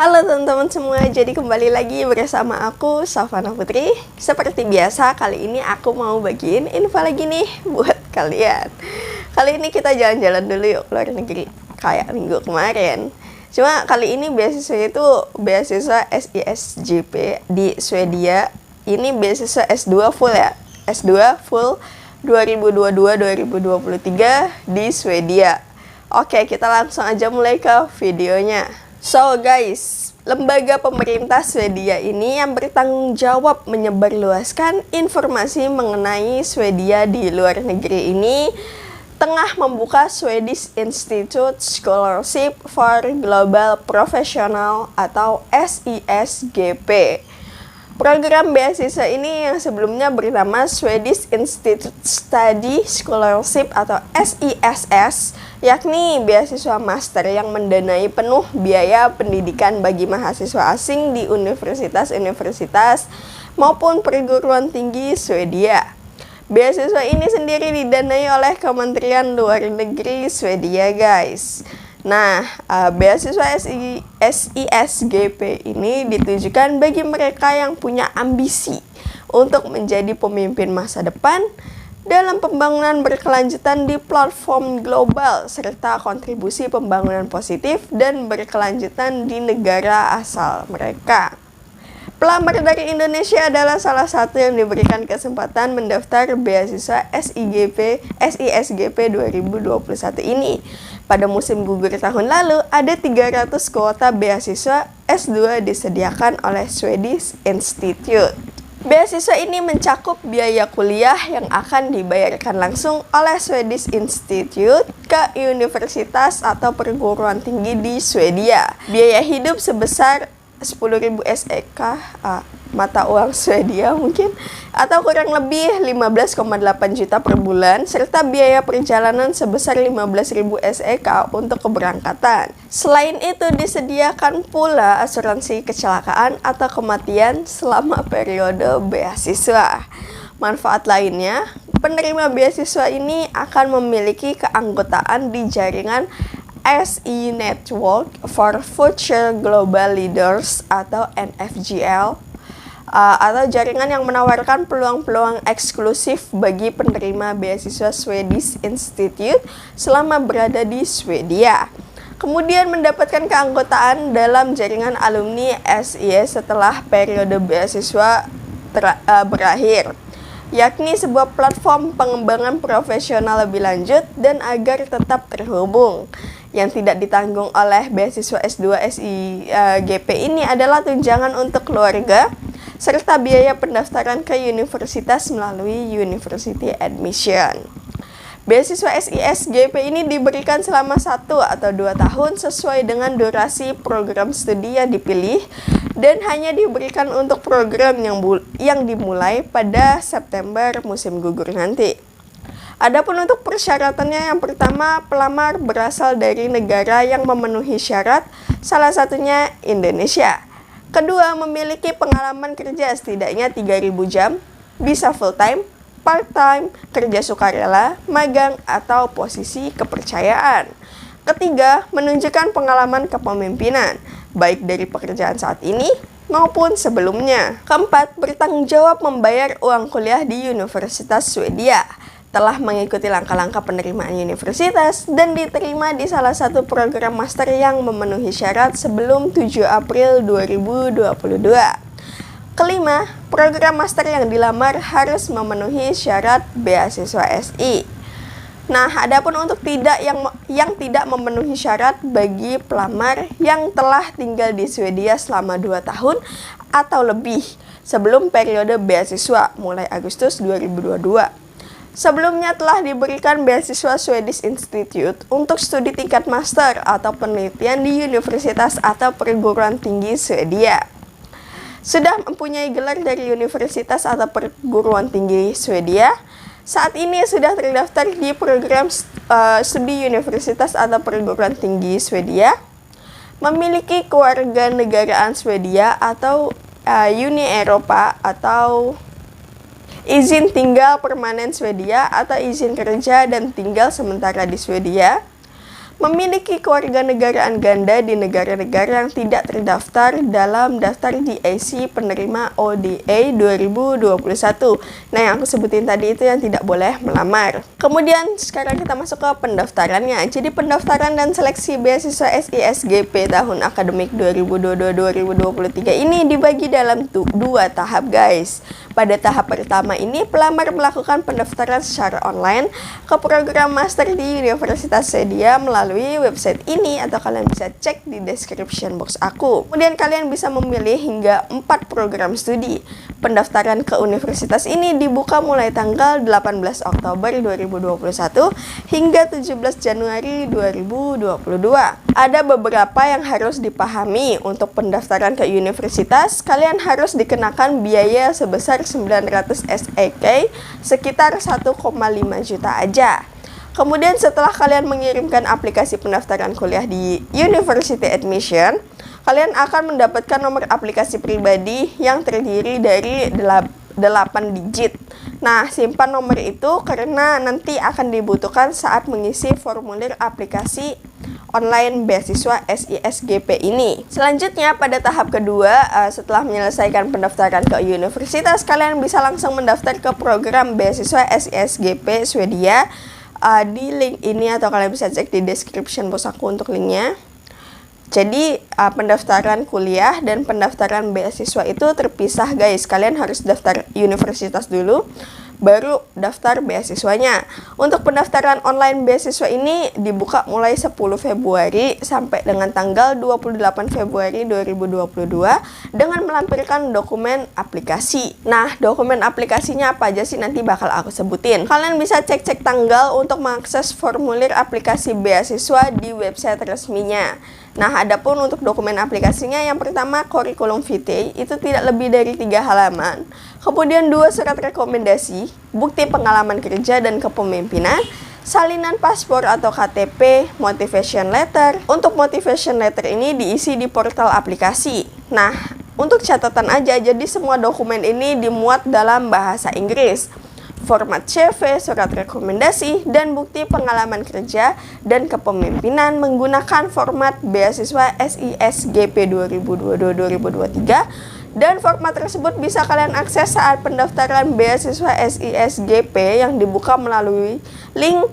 Halo teman-teman semua, jadi kembali lagi bersama aku, Savana Putri. Seperti biasa, kali ini aku mau bagiin info lagi nih buat kalian. Kali ini kita jalan-jalan dulu yuk luar negeri, kayak minggu kemarin. Cuma kali ini beasiswa itu beasiswa SISJP di Swedia. Ini beasiswa S2 full ya, S2 full 2022-2023 di Swedia. Oke, kita langsung aja mulai ke videonya. So guys, lembaga pemerintah Swedia ini yang bertanggung jawab menyebarluaskan informasi mengenai Swedia di luar negeri ini tengah membuka Swedish Institute Scholarship for Global Professional atau SISGP. Program beasiswa ini yang sebelumnya bernama Swedish Institute Study Scholarship atau SISS, yakni beasiswa master yang mendanai penuh biaya pendidikan bagi mahasiswa asing di universitas-universitas maupun perguruan tinggi Swedia. Beasiswa ini sendiri didanai oleh Kementerian Luar Negeri Swedia, guys. Nah, beasiswa SISGP ini ditujukan bagi mereka yang punya ambisi untuk menjadi pemimpin masa depan dalam pembangunan berkelanjutan di platform global serta kontribusi pembangunan positif dan berkelanjutan di negara asal mereka. Pelamar dari Indonesia adalah salah satu yang diberikan kesempatan mendaftar beasiswa SISGP 2021 ini. Pada musim gugur tahun lalu, ada 300 kuota beasiswa S2 disediakan oleh Swedish Institute. Beasiswa ini mencakup biaya kuliah yang akan dibayarkan langsung oleh Swedish Institute ke universitas atau perguruan tinggi di Swedia. Biaya hidup sebesar 10.000 SEK, mata uang Swedia mungkin, atau kurang lebih 15,8 juta per bulan, serta biaya perjalanan sebesar 15.000 SEK untuk keberangkatan. Selain itu disediakan pula asuransi kecelakaan atau kematian selama periode beasiswa. Manfaat lainnya, penerima beasiswa ini akan memiliki keanggotaan di jaringan SE Network for Future Global Leaders atau NFGL, atau jaringan yang menawarkan peluang-peluang eksklusif bagi penerima beasiswa Swedish Institute selama berada di Swedia. Kemudian mendapatkan keanggotaan dalam jaringan alumni SIS setelah periode beasiswa berakhir, yakni sebuah platform pengembangan profesional lebih lanjut dan agar tetap terhubung. Yang tidak ditanggung oleh beasiswa S2 SIGP ini adalah tunjangan untuk keluarga serta biaya pendaftaran ke universitas melalui University Admission. Beasiswa SISGP ini diberikan selama 1 atau 2 tahun sesuai dengan durasi program studi yang dipilih dan hanya diberikan untuk program yang dimulai pada September musim gugur nanti. Adapun untuk persyaratannya, yang pertama, pelamar berasal dari negara yang memenuhi syarat, salah satunya Indonesia. Kedua, memiliki pengalaman kerja setidaknya 3.000 jam, bisa full time, part time, kerja sukarela, magang, atau posisi kepercayaan. Ketiga, menunjukkan pengalaman kepemimpinan, baik dari pekerjaan saat ini maupun sebelumnya. Keempat, bertanggung jawab membayar uang kuliah di Universitas Swedia, telah mengikuti langkah-langkah penerimaan universitas dan diterima di salah satu program master yang memenuhi syarat sebelum 7 April 2022. Kelima, program master yang dilamar harus memenuhi syarat beasiswa SI. Nah, adapun untuk yang tidak memenuhi syarat bagi pelamar yang telah tinggal di Swedia selama 2 tahun atau lebih sebelum periode beasiswa mulai Agustus 2022. Sebelumnya telah diberikan beasiswa Swedish Institute untuk studi tingkat master atau penelitian di universitas atau perguruan tinggi Swedia. Sudah mempunyai gelar dari universitas atau perguruan tinggi Swedia, saat ini sudah terdaftar di program studi universitas atau perguruan tinggi Swedia, memiliki kewarganegaraan Swedia atau Uni Eropa atau izin tinggal permanen Swedia atau izin kerja dan tinggal sementara di Swedia, memiliki kewarganegaraan ganda di negara-negara yang tidak terdaftar dalam daftar DAC penerima ODA 2021. Nah, yang aku sebutin tadi itu yang tidak boleh melamar. Kemudian sekarang kita masuk ke pendaftarannya. Jadi pendaftaran dan seleksi beasiswa SISGP tahun akademik 2022-2023 ini dibagi dalam dua tahap, guys. Pada tahap pertama ini, pelamar melakukan pendaftaran secara online ke program master di Universitas Swedia melalui website ini, atau kalian bisa cek di description box aku. Kemudian kalian bisa memilih hingga 4 program studi. Pendaftaran ke universitas ini dibuka mulai tanggal 18 Oktober 2021 hingga 17 Januari 2022. Ada beberapa yang harus dipahami. Untuk pendaftaran ke universitas, kalian harus dikenakan biaya sebesar 900 SEK, sekitar 1,5 juta aja. Kemudian setelah kalian mengirimkan aplikasi pendaftaran kuliah di University Admission, kalian akan mendapatkan nomor aplikasi pribadi yang terdiri dari 8 digit. Nah, simpan nomor itu karena nanti akan dibutuhkan saat mengisi formulir aplikasi online beasiswa SISGP ini. Selanjutnya, pada tahap kedua, setelah menyelesaikan pendaftaran ke universitas, kalian bisa langsung mendaftar ke program beasiswa SISGP Swedia di link ini, atau kalian bisa cek di description box aku untuk linknya. Jadi pendaftaran kuliah dan pendaftaran beasiswa itu terpisah, guys. Kalian harus daftar universitas dulu, baru daftar beasiswanya. Untuk pendaftaran online beasiswa ini dibuka mulai 10 Februari sampai dengan tanggal 28 Februari 2022 dengan melampirkan dokumen aplikasi. Nah, dokumen aplikasinya apa aja sih, nanti bakal aku sebutin. Kalian bisa cek-cek tanggal untuk mengakses formulir aplikasi beasiswa di website resminya. Nah, adapun untuk dokumen aplikasinya, yang pertama kurikulum vitae, itu tidak lebih dari 3 halaman. Kemudian 2 surat rekomendasi, bukti pengalaman kerja dan kepemimpinan, salinan paspor atau KTP, motivation letter. Untuk motivation letter ini diisi di portal aplikasi. Nah, untuk catatan aja, jadi semua dokumen ini dimuat dalam bahasa Inggris. Format CV, surat rekomendasi, dan bukti pengalaman kerja dan kepemimpinan menggunakan format beasiswa SISGP 2022-2023, dan format tersebut bisa kalian akses saat pendaftaran beasiswa SISGP yang dibuka melalui link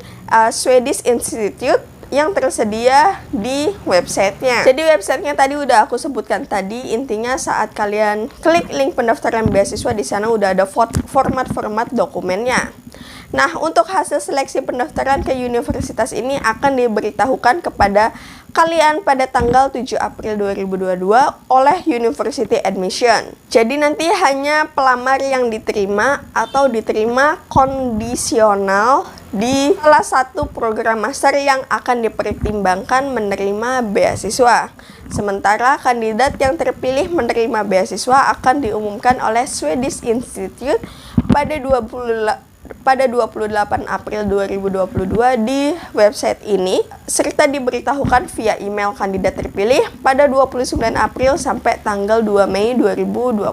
Swedish Institute yang tersedia di websitenya. Jadi websitenya tadi udah aku sebutkan tadi. Intinya saat kalian klik link pendaftaran beasiswa, di sana udah ada format-format dokumennya. Nah, untuk hasil seleksi pendaftaran ke universitas ini akan diberitahukan kepada kalian pada tanggal 7 April 2022 oleh University Admission. Jadi nanti hanya pelamar yang diterima atau diterima kondisional di salah satu program master yang akan dipertimbangkan menerima beasiswa. Sementara kandidat yang terpilih menerima beasiswa akan diumumkan oleh Swedish Institute pada 28 April 2022 di website ini, serta diberitahukan via email kandidat terpilih pada 29 April sampai tanggal 2 Mei 2022.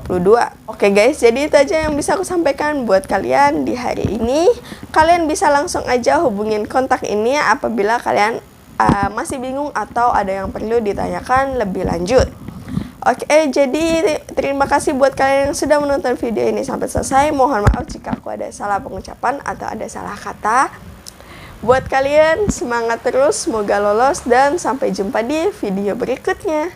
Oke guys, jadi itu aja yang bisa aku sampaikan buat kalian di hari ini. Kalian bisa langsung aja hubungin kontak ini apabila kalian masih bingung atau ada yang perlu ditanyakan lebih lanjut. Oke, jadi terima kasih buat kalian yang sudah menonton video ini sampai selesai. Mohon maaf jika aku ada salah pengucapan atau ada salah kata. Buat kalian, semangat terus, semoga lolos, dan sampai jumpa di video berikutnya.